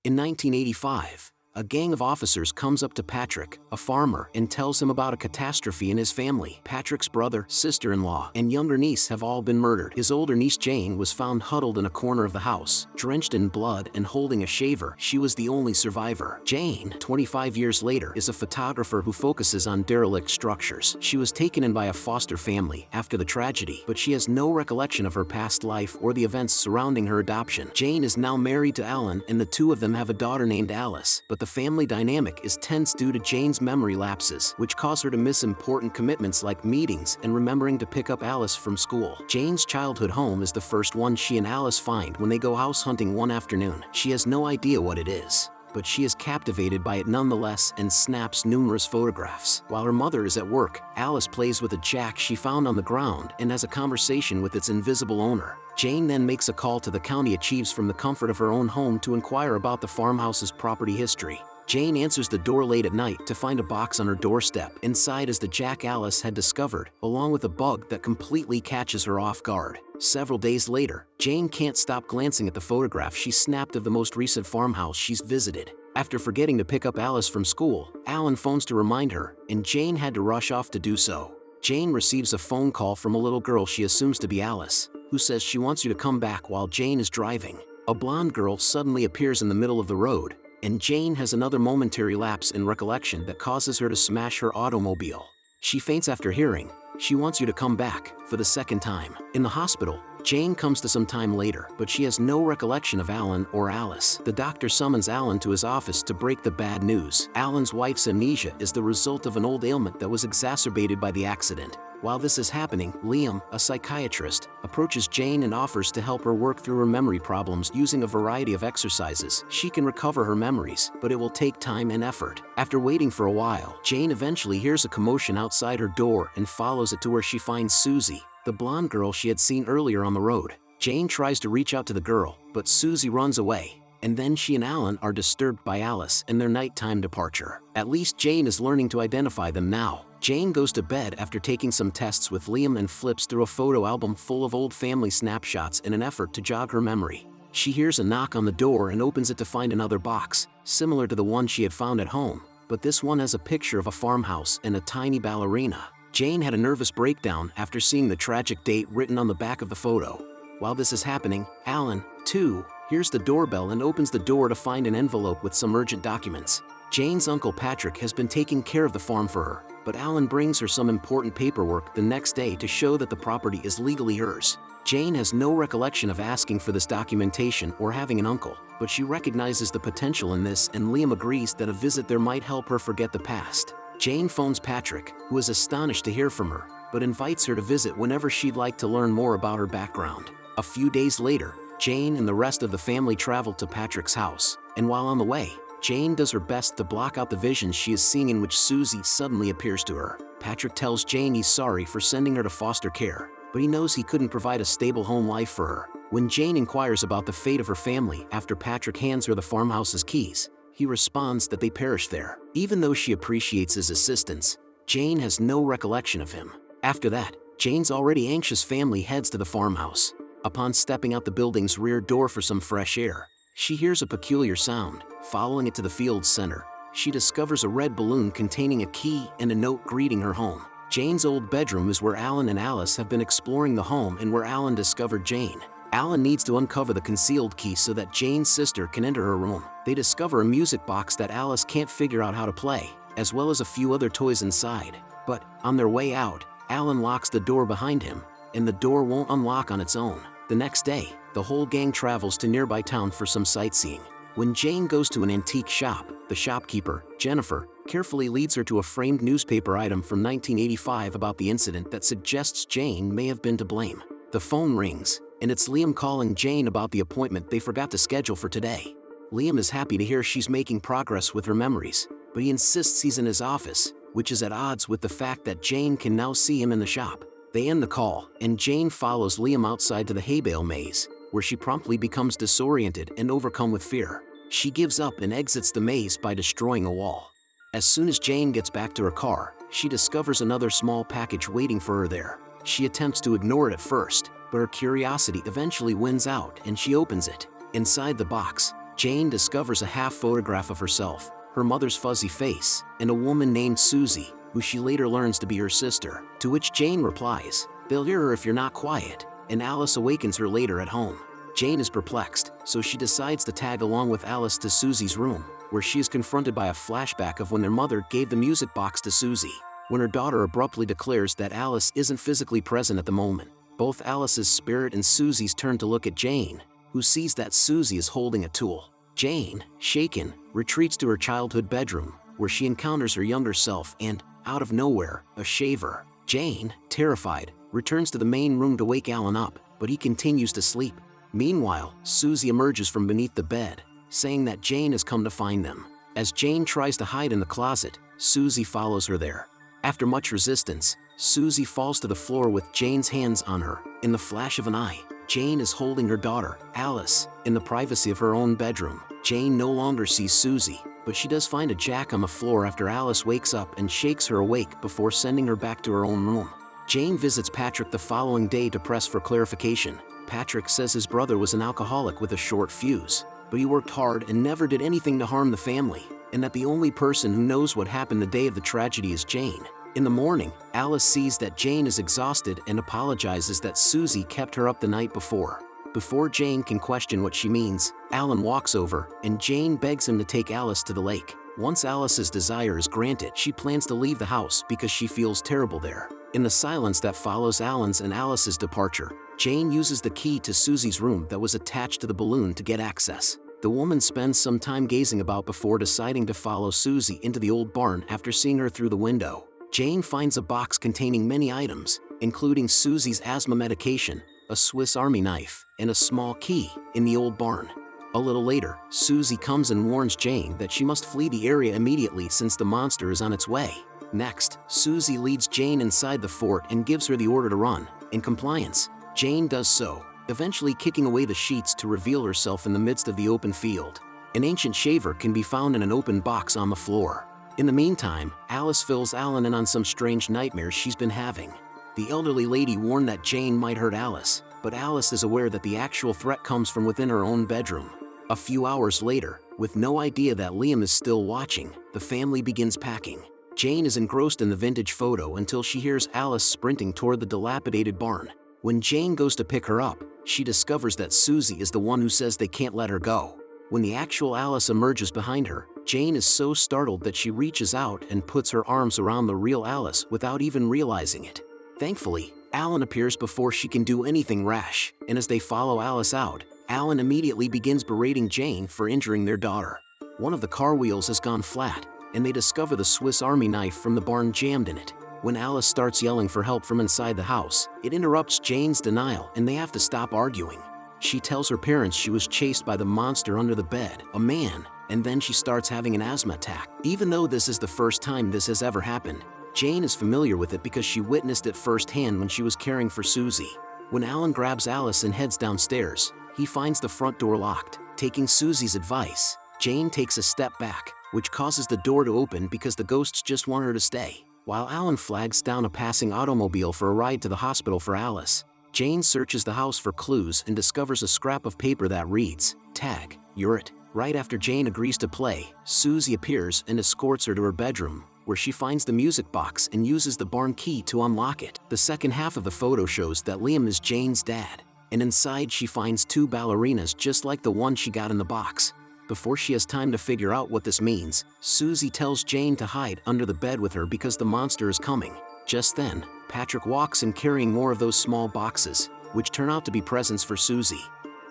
In 1985, a gang of officers comes up to Patrick, a farmer, and tells him about a catastrophe in his family. Patrick's brother, sister-in-law, and younger niece have all been murdered. His older niece Jane was found huddled in a corner of the house, drenched in blood and holding a shaver. She was the only survivor. Jane, 25 years later, is a photographer who focuses on derelict structures. She was taken in by a foster family after the tragedy, but she has no recollection of her past life or the events surrounding her adoption. Jane is now married to Alan, and the two of them have a daughter named Alice, but the family dynamic is tense due to Jane's memory lapses, which cause her to miss important commitments like meetings and remembering to pick up Alice from school. Jane's childhood home is the first one she and Alice find when they go house hunting one afternoon. She has no idea what it is, but she is captivated by it nonetheless and snaps numerous photographs. While her mother is at work, Alice plays with a jack she found on the ground and has a conversation with its invisible owner. Jane then makes a call to the county chiefs from the comfort of her own home to inquire about the farmhouse's property history. Jane answers the door late at night to find a box on her doorstep. Inside is the jack Alice had discovered, along with a bug that completely catches her off guard. Several days later, Jane can't stop glancing at the photograph she snapped of the most recent farmhouse she's visited. After forgetting to pick up Alice from school, Alan phones to remind her, and Jane had to rush off to do so. Jane receives a phone call from a little girl she assumes to be Alice, who says she wants you to come back while Jane is driving. A blonde girl suddenly appears in the middle of the road, and Jane has another momentary lapse in recollection that causes her to smash her automobile. She faints after hearing, "She wants you to come back," for the second time. In the hospital, Jane comes to some time later, but she has no recollection of Alan or Alice. The doctor summons Alan to his office to break the bad news. Alan's wife's amnesia is the result of an old ailment that was exacerbated by the accident. While this is happening, Liam, a psychiatrist, approaches Jane and offers to help her work through her memory problems using a variety of exercises. She can recover her memories, but it will take time and effort. After waiting for a while, Jane eventually hears a commotion outside her door and follows it to where she finds Susie, the blonde girl she had seen earlier on the road. Jane tries to reach out to the girl, but Susie runs away. And then she and Alan are disturbed by Alice and their nighttime departure. At least Jane is learning to identify them now. Jane goes to bed after taking some tests with Liam and flips through a photo album full of old family snapshots in an effort to jog her memory. She hears a knock on the door and opens it to find another box, similar to the one she had found at home, but this one has a picture of a farmhouse and a tiny ballerina. Jane had a nervous breakdown after seeing the tragic date written on the back of the photo. While this is happening, Alan, too, hears the doorbell and opens the door to find an envelope with some urgent documents. Jane's uncle Patrick has been taking care of the farm for her, but Alan brings her some important paperwork the next day to show that the property is legally hers. Jane has no recollection of asking for this documentation or having an uncle, but she recognizes the potential in this, and Liam agrees that a visit there might help her forget the past. Jane phones Patrick, who is astonished to hear from her, but invites her to visit whenever she'd like to learn more about her background. A few days later, Jane and the rest of the family travel to Patrick's house, and while on the way, Jane does her best to block out the visions she is seeing in which Susie suddenly appears to her. Patrick tells Jane he's sorry for sending her to foster care, but he knows he couldn't provide a stable home life for her. When Jane inquires about the fate of her family after Patrick hands her the farmhouse's keys, he responds that they perished there. Even though she appreciates his assistance, Jane has no recollection of him. After that, Jane's already anxious family heads to the farmhouse. Upon stepping out the building's rear door for some fresh air, she hears a peculiar sound. Following it to the field's center, she discovers a red balloon containing a key and a note greeting her home. Jane's old bedroom is where Alan and Alice have been exploring the home and where Alan discovered Jane. Alan needs to uncover the concealed key so that Jane's sister can enter her room. They discover a music box that Alice can't figure out how to play, as well as a few other toys inside. But, on their way out, Alan locks the door behind him, and the door won't unlock on its own. The next day, the whole gang travels to nearby town for some sightseeing. When Jane goes to an antique shop, the shopkeeper, Jennifer, carefully leads her to a framed newspaper item from 1985 about the incident that suggests Jane may have been to blame. The phone rings, and it's Liam calling Jane about the appointment they forgot to schedule for today. Liam is happy to hear she's making progress with her memories, but he insists he's in his office, which is at odds with the fact that Jane can now see him in the shop. They end the call, and Jane follows Liam outside to the hay bale maze, where she promptly becomes disoriented and overcome with fear. She gives up and exits the maze by destroying a wall. As soon as Jane gets back to her car, she discovers another small package waiting for her there. She attempts to ignore it at first, but her curiosity eventually wins out and she opens it. Inside the box, Jane discovers a half photograph of herself, her mother's fuzzy face, and a woman named Susie, who she later learns to be her sister, to which Jane replies, "They'll hear her if you're not quiet," and Alice awakens her later at home. Jane is perplexed, so she decides to tag along with Alice to Susie's room, where she is confronted by a flashback of when their mother gave the music box to Susie. When her daughter abruptly declares that Alice isn't physically present at the moment, both Alice's spirit and Susie's turn to look at Jane, who sees that Susie is holding a tool. Jane, shaken, retreats to her childhood bedroom, where she encounters her younger self and, out of nowhere, a shaver. Jane, terrified, returns to the main room to wake Alan up, but he continues to sleep. Meanwhile, Susie emerges from beneath the bed, saying that Jane has come to find them. As Jane tries to hide in the closet, Susie follows her there. After much resistance, Susie falls to the floor with Jane's hands on her. In the flash of an eye, Jane is holding her daughter, Alice, in the privacy of her own bedroom. Jane no longer sees Susie, but she does find a jack on the floor after Alice wakes up and shakes her awake before sending her back to her own room. Jane visits Patrick the following day to press for clarification. Patrick says his brother was an alcoholic with a short fuse, but he worked hard and never did anything to harm the family, and that the only person who knows what happened the day of the tragedy is Jane. In the morning, Alice sees that Jane is exhausted and apologizes that Susie kept her up the night before. Before Jane can question what she means, Alan walks over, and Jane begs him to take Alice to the lake. Once Alice's desire is granted, she plans to leave the house because she feels terrible there. In the silence that follows Alan's and Alice's departure, Jane uses the key to Susie's room that was attached to the balloon to get access. The woman spends some time gazing about before deciding to follow Susie into the old barn after seeing her through the window. Jane finds a box containing many items, including Susie's asthma medication, a Swiss Army knife, and a small key, in the old barn. A little later, Susie comes and warns Jane that she must flee the area immediately since the monster is on its way. Next, Susie leads Jane inside the fort and gives her the order to run. In compliance, Jane does so, eventually kicking away the sheets to reveal herself in the midst of the open field. An ancient shaver can be found in an open box on the floor. In the meantime, Alice fills Alan in on some strange nightmares she's been having. The elderly lady warned that Jane might hurt Alice, but Alice is aware that the actual threat comes from within her own bedroom. A few hours later, with no idea that Liam is still watching, the family begins packing. Jane is engrossed in the vintage photo until she hears Alice sprinting toward the dilapidated barn. When Jane goes to pick her up, she discovers that Susie is the one who says they can't let her go. When the actual Alice emerges behind her, Jane is so startled that she reaches out and puts her arms around the real Alice without even realizing it. Thankfully, Alan appears before she can do anything rash, and as they follow Alice out, Alan immediately begins berating Jane for injuring their daughter. One of the car wheels has gone flat, and they discover the Swiss Army knife from the barn jammed in it. When Alice starts yelling for help from inside the house, it interrupts Jane's denial and they have to stop arguing. She tells her parents she was chased by the monster under the bed, a man, and then she starts having an asthma attack. Even though this is the first time this has ever happened, Jane is familiar with it because she witnessed it firsthand when she was caring for Susie. When Alan grabs Alice and heads downstairs, he finds the front door locked. Taking Susie's advice, Jane takes a step back, which causes the door to open because the ghosts just want her to stay. While Alan flags down a passing automobile for a ride to the hospital for Alice, Jane searches the house for clues and discovers a scrap of paper that reads, "Tag, you're it." Right after Jane agrees to play, Susie appears and escorts her to her bedroom, where she finds the music box and uses the barn key to unlock it. The second half of the photo shows that Liam is Jane's dad, and inside she finds two ballerinas just like the one she got in the box. Before she has time to figure out what this means, Susie tells Jane to hide under the bed with her because the monster is coming. Just then, Patrick walks in carrying more of those small boxes, which turn out to be presents for Susie.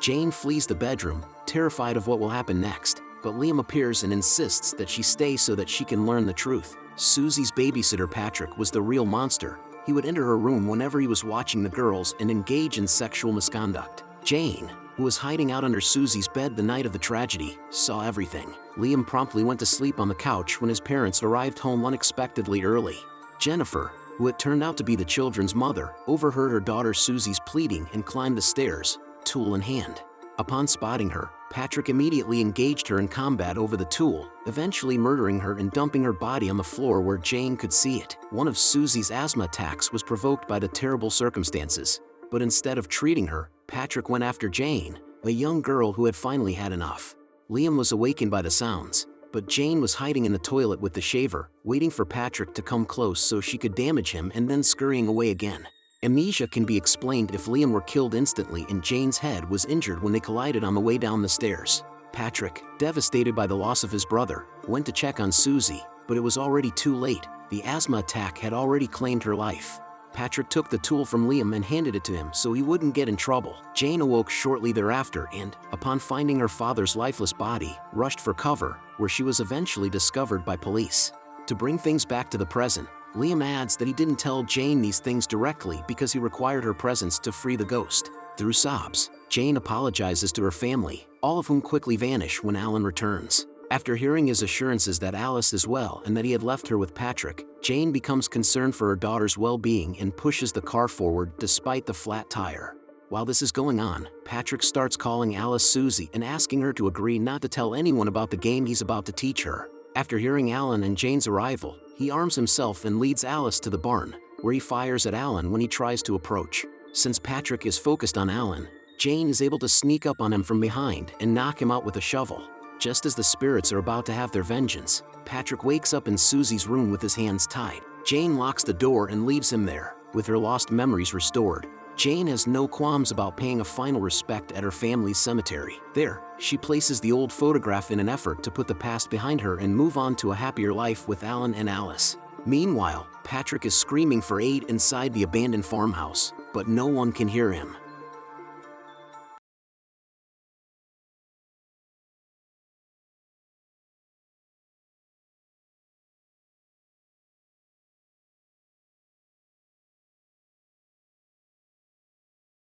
Jane flees the bedroom, terrified of what will happen next, but Liam appears and insists that she stay so that she can learn the truth. Susie's babysitter Patrick was the real monster. He would enter her room whenever he was watching the girls and engage in sexual misconduct. Jane, who was hiding out under Susie's bed the night of the tragedy, saw everything. Liam promptly went to sleep on the couch when his parents arrived home unexpectedly early. Jennifer, who had turned out to be the children's mother, overheard her daughter Susie's pleading and climbed the stairs, tool in hand. Upon spotting her, Patrick immediately engaged her in combat over the tool, eventually murdering her and dumping her body on the floor where Jane could see it. One of Susie's asthma attacks was provoked by the terrible circumstances, but instead of treating her, Patrick went after Jane, a young girl who had finally had enough. Liam was awakened by the sounds, but Jane was hiding in the toilet with the shaver, waiting for Patrick to come close so she could damage him and then scurrying away again. Amnesia can be explained if Liam were killed instantly and Jane's head was injured when they collided on the way down the stairs. Patrick, devastated by the loss of his brother, went to check on Susie, but it was already too late. The asthma attack had already claimed her life. Patrick took the tool from Liam and handed it to him so he wouldn't get in trouble. Jane awoke shortly thereafter and, upon finding her father's lifeless body, rushed for cover, where she was eventually discovered by police. To bring things back to the present, Liam adds that he didn't tell Jane these things directly because he required her presence to free the ghost. Through sobs, Jane apologizes to her family, all of whom quickly vanish when Alan returns. After hearing his assurances that Alice is well and that he had left her with Patrick, Jane becomes concerned for her daughter's well-being and pushes the car forward despite the flat tire. While this is going on, Patrick starts calling Alice Susie and asking her to agree not to tell anyone about the game he's about to teach her. After hearing Alan and Jane's arrival, he arms himself and leads Alice to the barn, where he fires at Alan when he tries to approach. Since Patrick is focused on Alan, Jane is able to sneak up on him from behind and knock him out with a shovel. Just as the spirits are about to have their vengeance, Patrick wakes up in Susie's room with his hands tied. Jane locks the door and leaves him there. With her lost memories restored, Jane has no qualms about paying a final respect at her family's cemetery. There, she places the old photograph in an effort to put the past behind her and move on to a happier life with Alan and Alice. Meanwhile, Patrick is screaming for aid inside the abandoned farmhouse, but no one can hear him.